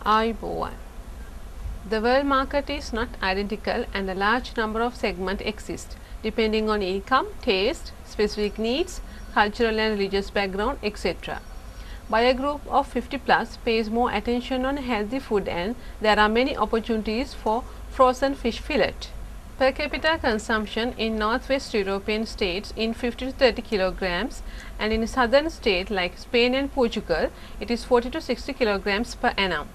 Ayubowan. The world market is not identical and a large number of segments exist depending on income, taste, specific needs, cultural and religious background, etc. Buyer group of 50 plus pays more attention on healthy food and there are many opportunities for frozen fish fillet. Per capita consumption in northwest European states in 50 to 30 kilograms and in southern states like Spain and Portugal it is 40 to 60 kilograms per annum.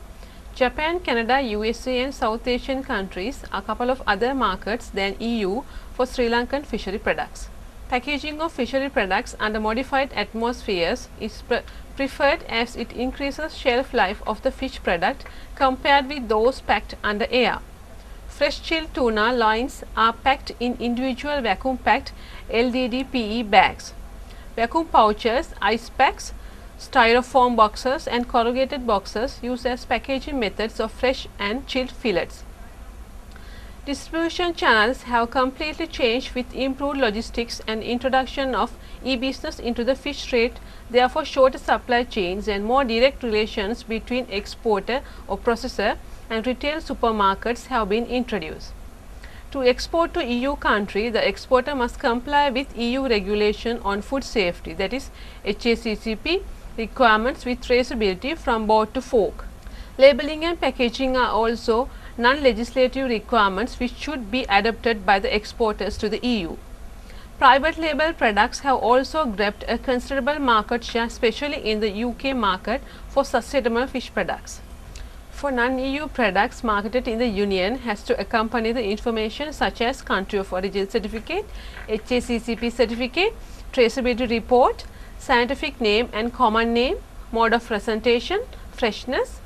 Japan, Canada, USA and South Asian countries are a couple of other markets than EU for Sri Lankan fishery products. Packaging of fishery products under modified atmospheres is preferred as it increases shelf life of the fish product compared with those packed under air. Fresh chilled tuna loins are packed in individual vacuum packed LDD PE bags. Vacuum pouches, ice packs, styrofoam boxes and corrugated boxes used as packaging methods of fresh and chilled fillets. Distribution channels have completely changed with improved logistics and introduction of e-business into the fish trade, therefore shorter supply chains and more direct relations between exporter or processor and retail supermarkets have been introduced. To export to EU country, the exporter must comply with EU regulation on food safety, that is HACCP requirements with traceability from board to fork. Labeling and packaging are also non-legislative requirements which should be adopted by the exporters to the EU. Private label products have also grabbed a considerable market share, especially in the UK market for sustainable fish products. For non-EU products marketed in the Union has to accompany the information such as country of origin certificate, HACCP certificate, traceability report, scientific name and common name, mode of presentation, freshness,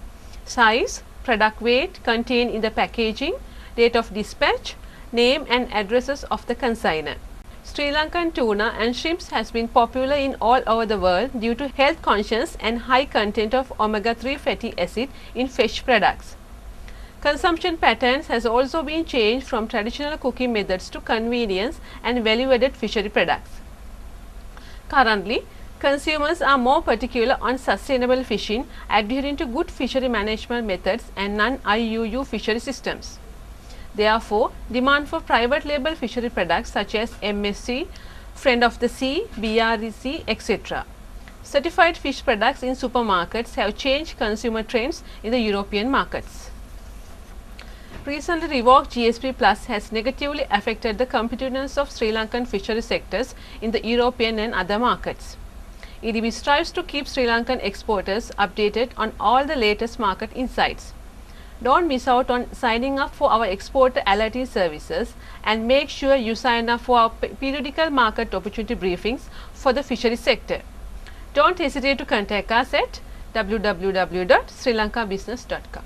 size, product weight contained in the packaging, date of dispatch, name and addresses of the consignor. Sri Lankan tuna and shrimps has been popular in all over the world due to health conscious and high content of omega-3 fatty acid in fish products. Consumption patterns has also been changed from traditional cooking methods to convenience and value-added fishery products. Currently, consumers are more particular on sustainable fishing, adhering to good fishery management methods and non-IUU fishery systems. Therefore, demand for private label fishery products such as MSC, Friend of the Sea, BRC, etc. Certified fish products in supermarkets have changed consumer trends in the European markets. Recently revoked GSP Plus has negatively affected the competitiveness of Sri Lankan fishery sectors in the European and other markets. EDB strives to keep Sri Lankan exporters updated on all the latest market insights. Don't miss out on signing up for our exporter alerting services and make sure you sign up for our periodical market opportunity briefings for the fishery sector. Don't hesitate to contact us at www.srilankabusiness.com.